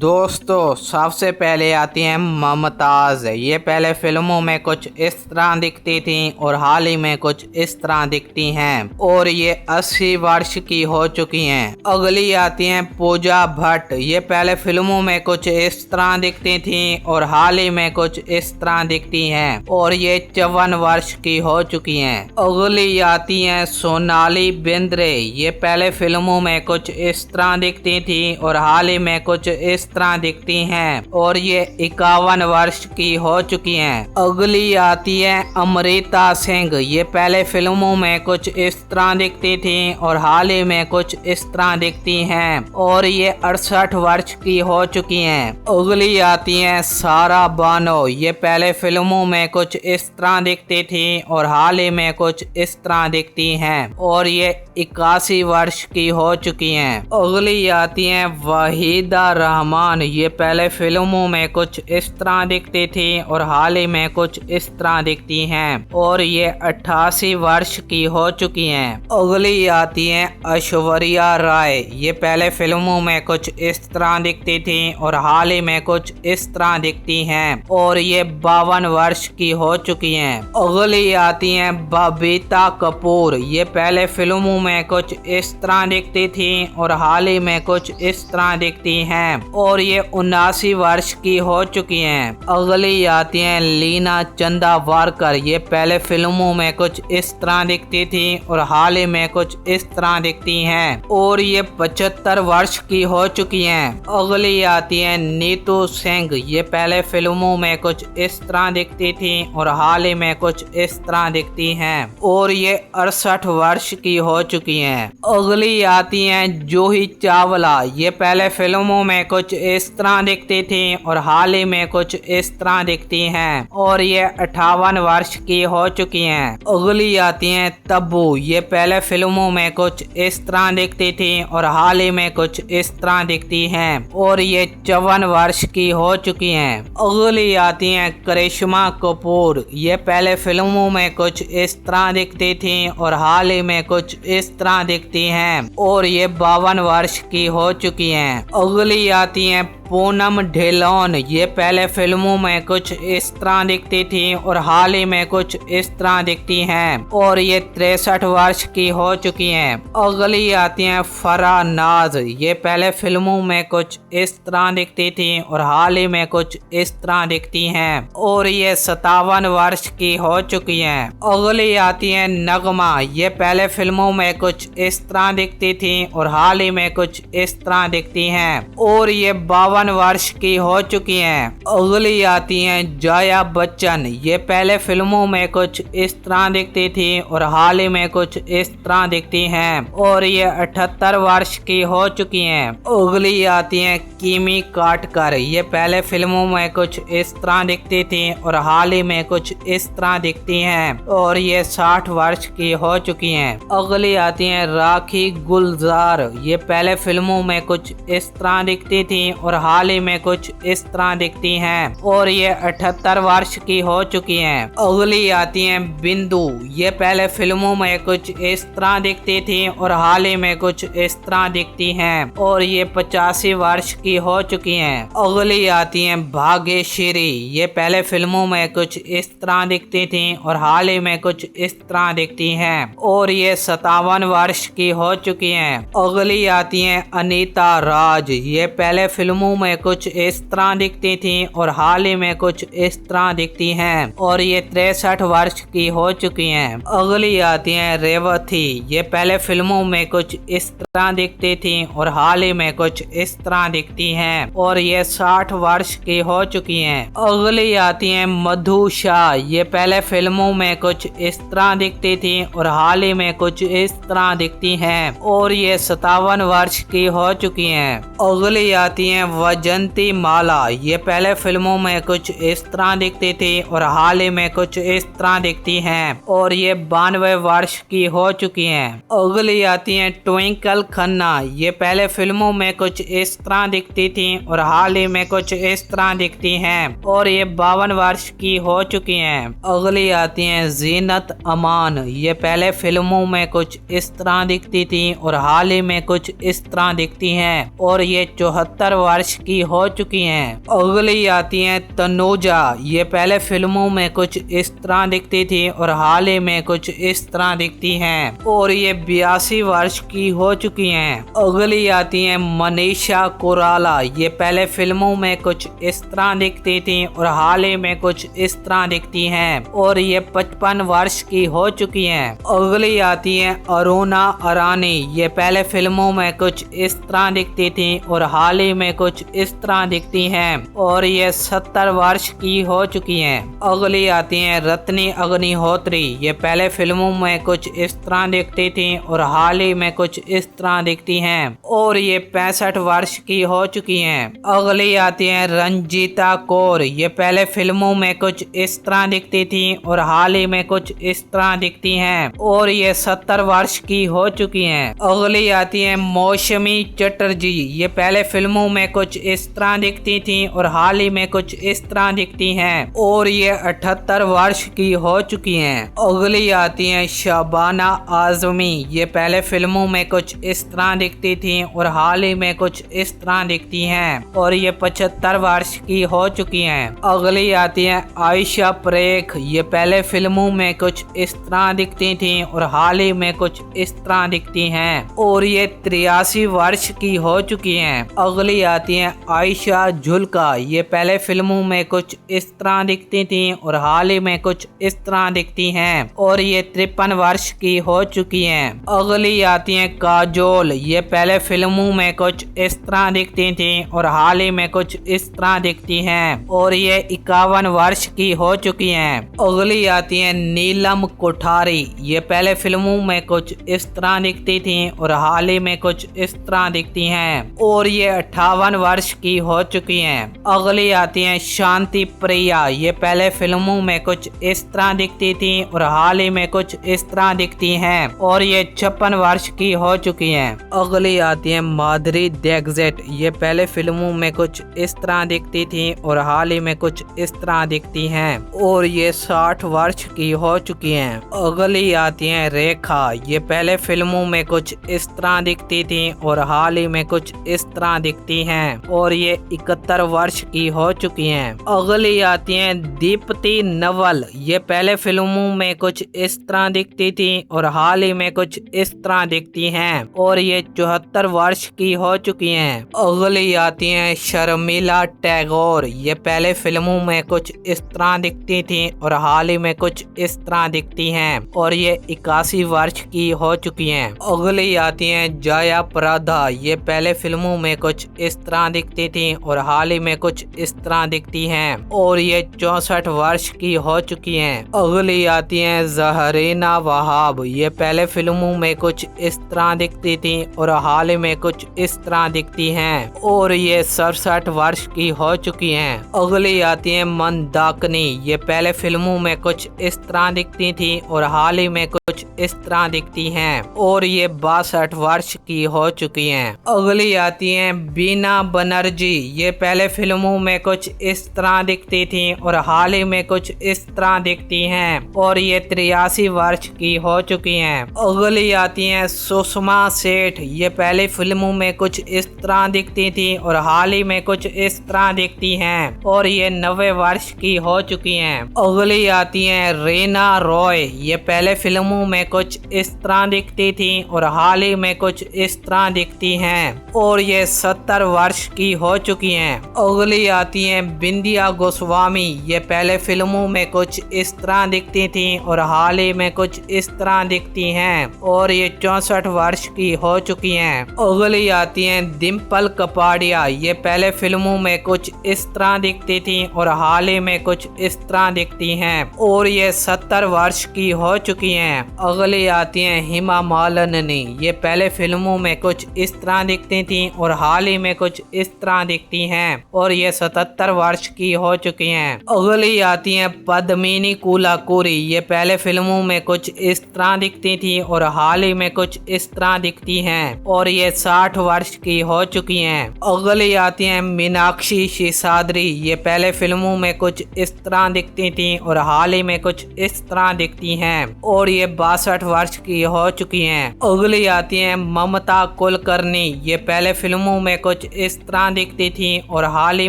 दोस्तों सबसे पहले आती हैं ममताज़। ये पहले फिल्मों में कुछ इस तरह दिखती थी और हाल ही में कुछ इस तरह दिखती हैं और ये 80 वर्ष की हो चुकी हैं। अगली आती हैं पूजा भट्ट। ये पहले फिल्मों में कुछ इस तरह दिखती थी और हाल ही में कुछ इस तरह दिखती हैं और ये 54 वर्ष की हो चुकी हैं। अगली आती हैं सोनाली बेंद्रे। ये पहले फिल्मों में कुछ इस तरह दिखती थी और हाल ही में कुछ इस तरह दिखती हैं और ये 51 वर्ष की हो चुकी हैं। अगली आती है अमृता सिंह। ये पहले फिल्मों में कुछ इस तरह दिखती थी और हाल ही में कुछ इस तरह दिखती हैं और ये 68 वर्ष की हो चुकी हैं। अगली आती है सारा बानो। ये पहले फिल्मों में कुछ इस तरह दिखती थी और हाल ही में कुछ इस तरह दिखती हैं और ये 81 वर्ष की हो चुकी हैं। अगली आती हैं वहीदा रहमान। ये पहले फिल्मों में कुछ इस तरह दिखती थी और हाल ही में कुछ इस तरह दिखती हैं और ये 88 वर्ष की हो चुकी हैं। अगली आती हैं ऐश्वर्या राय। ये पहले फिल्मों में कुछ इस तरह दिखती थी और हाल ही में कुछ इस तरह दिखती हैं और ये 52 वर्ष की हो चुकी हैं। अगली आती हैं बबीता कपूर। ये पहले फिल्मों में कुछ इस तरह दिखती थी और हाल ही में कुछ इस तरह दिखती हैं और ये 79 वर्ष की हो चुकी हैं। अगली आती हैं लीना चंदावरकर। ये पहले फिल्मों में कुछ इस तरह दिखती थी और हाल ही में कुछ इस तरह दिखती हैं और ये 75 वर्ष की हो चुकी हैं। अगली आती हैं नीतू सिंह। ये पहले फिल्मों में कुछ इस तरह दिखती थी और हाल ही में कुछ इस तरह दिखती हैं और ये 68 वर्ष की हो चुकी हैं। अगली आती हैं जूही चावला। ये पहले फिल्मों में कुछ इस तरह दिखती थी और हाल ही में कुछ इस तरह दिखती हैं और ये 58 वर्ष की हो चुकी हैं। अगली आती हैं तब्बू। ये पहले फिल्मों में कुछ इस तरह दिखती थी और हाल ही में कुछ इस तरह दिखती हैं और ये 54 वर्ष की हो चुकी हैं। अगली आती हैं करिश्मा कपूर। ये पहले फिल्मों में कुछ इस तरह दिखती थी और हाल ही में कुछ इस तरह दिखती हैं और ये 52 वर्ष की हो चुकी हैं। अगली आती हैं पूनम ढिल्लोन। ये पहले फिल्मों में कुछ इस तरह दिखती थी और हाल ही में कुछ इस तरह दिखती हैं और ये 63 वर्ष की हो चुकी हैं। अगली आती हैं फराह नाज। ये पहले फिल्मों में कुछ इस तरह दिखती थी और हाल ही में कुछ इस तरह दिखती हैं और ये 57 वर्ष की हो चुकी हैं। अगली आती हैं नगमा। ये पहले फिल्मों में कुछ इस तरह दिखती थी और हाल ही में कुछ इस तरह दिखती हैं और ये 52 वर्ष की हो चुकी हैं। अगली आती हैं जया बच्चन। ये पहले फिल्मों में कुछ इस तरह दिखती थी और हाल ही में कुछ इस तरह दिखती हैं और ये 78 वर्ष की हो चुकी हैं। अगली आती हैं किमी काटकर। ये पहले फिल्मों में कुछ इस तरह दिखती थी और हाल ही में कुछ इस तरह दिखती हैं और ये 60 वर्ष की हो चुकी हैं। अगली आती हैं राखी गुलजार। ये पहले फिल्मों में कुछ इस तरह दिखती थी और हाल ही में कुछ इस तरह दिखती हैं और ये 78 वर्ष की हो चुकी हैं। अगली आती हैं बिंदु। ये पहले फिल्मों में कुछ इस तरह दिखती थी और हाल ही में कुछ इस तरह दिखती हैं और ये 85 वर्ष की हो चुकी हैं। अगली आती हैं भाग्यश्री। ये पहले फिल्मों में कुछ इस तरह दिखती थी और हाल ही में कुछ इस तरह दिखती हैं और ये 57 वर्ष की हो चुकी हैं। अगली आती हैं अनीता राज। ये पहले फिल्मों में कुछ इस तरह दिखती थी और हाल ही में कुछ इस तरह दिखती हैं और ये 63 वर्ष की हो चुकी हैं। अगली आती हैं रेवती। ये पहले फिल्मों में कुछ इस तरह दिखती थी और हाल ही में कुछ इस तरह दिखती हैं और ये 60 वर्ष की हो चुकी हैं। अगली आती हैं मधु शाह। ये पहले फिल्मों में कुछ इस तरह दिखती थी और हाल ही में कुछ इस तरह दिखती हैं और ये 57 वर्ष की हो चुकी हैं। अगली आती हैं वजंती माला। ये पहले पहले फिल्मों में कुछ इस तरह दिखती थी और हाल ही में कुछ इस तरह दिखती हैं और ये 92 वर्ष की हो चुकी हैं। अगली आती हैं ट्विंकल खन्ना। ये पहले फिल्मों में कुछ इस तरह दिखती थी और हाल ही में कुछ इस तरह दिखती हैं और ये 52 वर्ष की हो चुकी हैं। अगली आती हैं जीनत अमान। ये पहले फिल्मों में कुछ इस तरह दिखती थी और हाल ही में कुछ इस तरह दिखती हैं और ये 74 वर्ष की हो चुकी हैं। अगली आती हैं तनुजा। ये पहले फिल्मों में कुछ इस तरह दिखती थी और हाल ही में कुछ इस तरह दिखती हैं और ये 82 वर्ष की हो चुकी हैं। अगली आती हैं मनीषा कोइराला। ये पहले फिल्मों में कुछ इस तरह दिखती थी और हाल ही में कुछ इस तरह दिखती हैं और ये 55 वर्ष की हो चुकी हैं। अगली आती हैं अरुणा अरानी। ये पहले फिल्मों में कुछ इस तरह दिखती थी और हाल ही में कुछ इस तरह दिखती हैं और ये 70 वर्ष की हो चुकी हैं। अगली आती हैं रत्नी अग्निहोत्री। ये पहले फिल्मों में कुछ इस तरह दिखती थी और हाल ही में कुछ इस तरह दिखती हैं और ये 65 वर्ष की हो चुकी हैं। अगली आती हैं रंजीता कौर। ये पहले फिल्मों में कुछ इस तरह दिखती थी और हाल ही में कुछ इस तरह दिखती हैं और ये 70 वर्ष की हो चुकी हैं। अगली आती हैं मौसमी चटर्जी। ये पहले फिल्मों में कुछ इस तरह दिखती थी और हाल ही में कुछ इस तरह दिखती हैं और ये 78 वर्ष की हो चुकी हैं। अगली आती हैं शबाना आजमी। ये पहले फिल्मों में कुछ इस तरह दिखती थी और हाल ही में कुछ इस तरह दिखती हैं और ये 75 वर्ष की हो चुकी हैं। अगली आती हैं आयशा परेख। ये पहले फिल्मों में कुछ इस तरह दिखती थी और हाल ही में कुछ इस तरह दिखती हैं और ये 83 वर्ष की हो चुकी हैं। अगली आती हैं आयशा झुल्का। ये पहले फिल्मों में कुछ इस तरह दिखती थी और हाल ही में कुछ इस तरह दिखती हैं और ये 53 वर्ष की हो चुकी हैं। अगली आती हैं काजोल। ये पहले फिल्मों में कुछ इस तरह दिखती थी और हाल ही में कुछ इस तरह दिखती हैं और ये 51 वर्ष की हो चुकी हैं। अगली आती हैं नीलम कोठारी। ये पहले फिल्मों में कुछ इस तरह दिखती थी और हाल ही में कुछ इस तरह दिखती हैं और ये 58 वर्ष की हो चुकी हैं। अगली आती हैं शांति प्रिया। ये पहले फिल्मों में कुछ इस तरह दिखती थी और हाल ही में कुछ इस तरह दिखती हैं और ये 56 वर्ष की हो चुकी हैं। अगली आती हैं माधुरी दीक्षित। ये पहले फिल्मों में कुछ इस तरह दिखती थी और हाल ही में कुछ इस तरह दिखती हैं और ये 60 वर्ष की हो चुकी हैं। अगली आती हैं रेखा। ये पहले फिल्मों में कुछ इस तरह दिखती थी और हाल ही में कुछ इस तरह दिखती हैं और ये 71 वर्ष की हो चुकी हैं। अगली आती हैं दीप्ति नवल। ये पहले फिल्मों में कुछ इस तरह दिखती थी और हाल ही में कुछ इस तरह दिखती हैं और ये 74 वर्ष की हो चुकी हैं। अगली आती हैं शर्मिला टैगोर। ये पहले फिल्मों में कुछ इस तरह दिखती थी और हाल ही में कुछ इस तरह दिखती हैं और ये 81 वर्ष की हो चुकी हैं। अगली आती हैं जया प्रदा। ये पहले फिल्मों में कुछ इस तरह दिखती थी और हाल ही में कुछ इस तरह दिखती हैं और ये 64 वर्ष की हो चुकी हैं। अगली आती हैं जहरीना वहाब। ये पहले फिल्मों में कुछ इस तरह दिखती थी और हाल ही में कुछ इस तरह दिखती हैं और ये 67 वर्ष की हो चुकी हैं। अगली आती हैं मंदाकिनी। ये पहले फिल्मों में कुछ इस तरह दिखती थी और हाल ही में कुछ इस तरह दिखती हैं और ये 62 वर्ष की हो चुकी हैं। अगली आती हैं बीना बनर्जी। ये पहले फिल्मों में कुछ इस तरह दिखती थी और हाल ही में कुछ इस तरह दिखती हैं और ये 83 वर्ष की हो चुकी हैं। अगली आती हैं सुषमा सेठ। ये पहले फिल्मों में कुछ इस तरह दिखती थी और हाल ही में कुछ इस तरह दिखती हैं और ये 90 वर्ष की हो चुकी हैं। अगली आती हैं रीना रॉय। ये पहले फिल्मों में कुछ इस तरह दिखती थी और हाल ही में कुछ इस तरह दिखती हैं और ये 70 वर्ष की हो चुकी हैं। अगली आती हैं बिंदिया गोस्वामी। ये पहले फिल्मों में कुछ इस तरह दिखती थी और हाल ही में कुछ इस तरह दिखती हैं और ये 64 वर्ष की हो चुकी हैं। अगली आती हैं डिम्पल कपाड़िया। ये पहले फिल्मों में कुछ इस तरह दिखती थी और हाल ही में कुछ इस तरह दिखती हैं और ये 70 वर्ष की हो चुकी हैं। अगली आती हैं हेमा मालिनी। ये पहले फिल्मों में कुछ इस तरह दिखती थी और हाल ही में कुछ इस तरह दिखती हैं और ये 77 वर्ष की हो चुकी हैं। अगली आती हैं पद्मिनी कुलाकुरी। ये पहले फिल्मों में कुछ इस तरह दिखती थी और हाल ही में कुछ इस तरह दिखती हैं और ये 60 वर्ष की हो चुकी हैं। अगली आती हैं मीनाक्षी शेषाद्री। ये पहले फिल्मों में कुछ इस तरह दिखती थी और हाल ही में कुछ इस तरह दिखती हैं और ये 62 वर्ष की हो चुकी हैं। अगली आती हैं ममता कुलकर्णी। ये पहले फिल्मों में कुछ इस तरह दिखती थी और हाल ही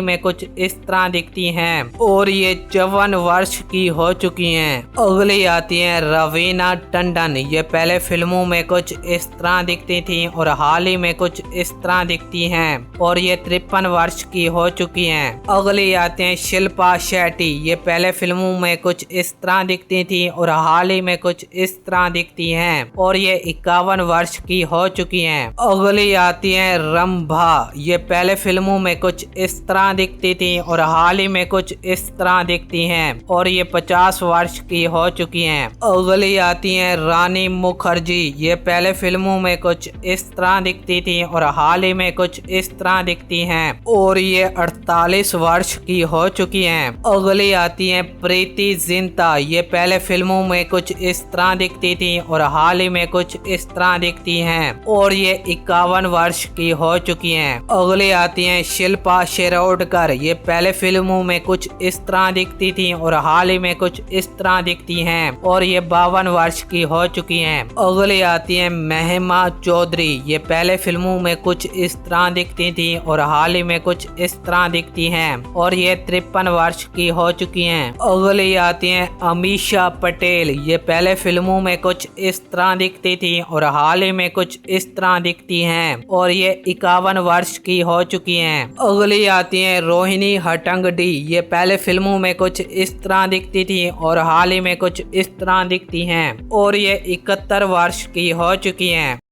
में कुछ इस तरह दिखती हैं और ये 54 वर्ष की हो चुकी हैं। अगली आती हैं रवीना टंडन। ये पहले फिल्मों में कुछ इस तरह दिखती थी और हाल ही में कुछ इस तरह दिखती हैं और ये 53 वर्ष की हो चुकी हैं। अगली आते हैं शिल्पा शेट्टी। ये पहले फिल्मों में कुछ इस तरह दिखती थी और हाल ही में कुछ इस तरह दिखती हैं और ये 51 वर्ष की हो चुकी हैं। अगली आती हैं रंभा। ये पहले फिल्मों में कुछ इस तरह दिखती थी और हाल ही में कुछ इस तरह दिखती हैं और ये 50 वर्ष की हो चुकी हैं। अगली आती हैं रानी मुखर्जी। ये पहले फिल्मों में कुछ इस तरह दिखती थी और हाल ही में कुछ इस तरह दिखती हैं और ये 48 वर्ष की हो चुकी हैं। अगली आती हैं प्रीति जिंटा। ये पहले फिल्मों में कुछ इस तरह दिखती थी और हाल ही में कुछ इस तरह दिखती हैं और ये 51 वर्ष की हो चुकी हैं। अगली आती हैं शिल्पा शिरोडकर। ये पहले फिल्मों में कुछ इस तरह दिखती थी और हाल ही में कुछ इस तरह दिखती हैं और ये 52 वर्ष की हो चुकी हैं। अगली आती हैं महिमा चौधरी। ये पहले फिल्मों में कुछ इस तरह दिखती थी और हाल ही में कुछ इस तरह दिखती हैं और ये 53 वर्ष की हो चुकी हैं। अगली आती हैं अमीषा पटेल। ये पहले फिल्मों में कुछ इस तरह दिखती थी और हाल ही में कुछ इस तरह दिखती हैं और ये 51 वर्ष की हो चुकी हैं। अगली आती हैं रोहिणी हट्टंगडी। ये पहले फिल्मों में कुछ इस तरह दिखती थी और हाल ही में कुछ इस तरह दिखती हैं और ये 71 वर्ष की हो चुकी हैं।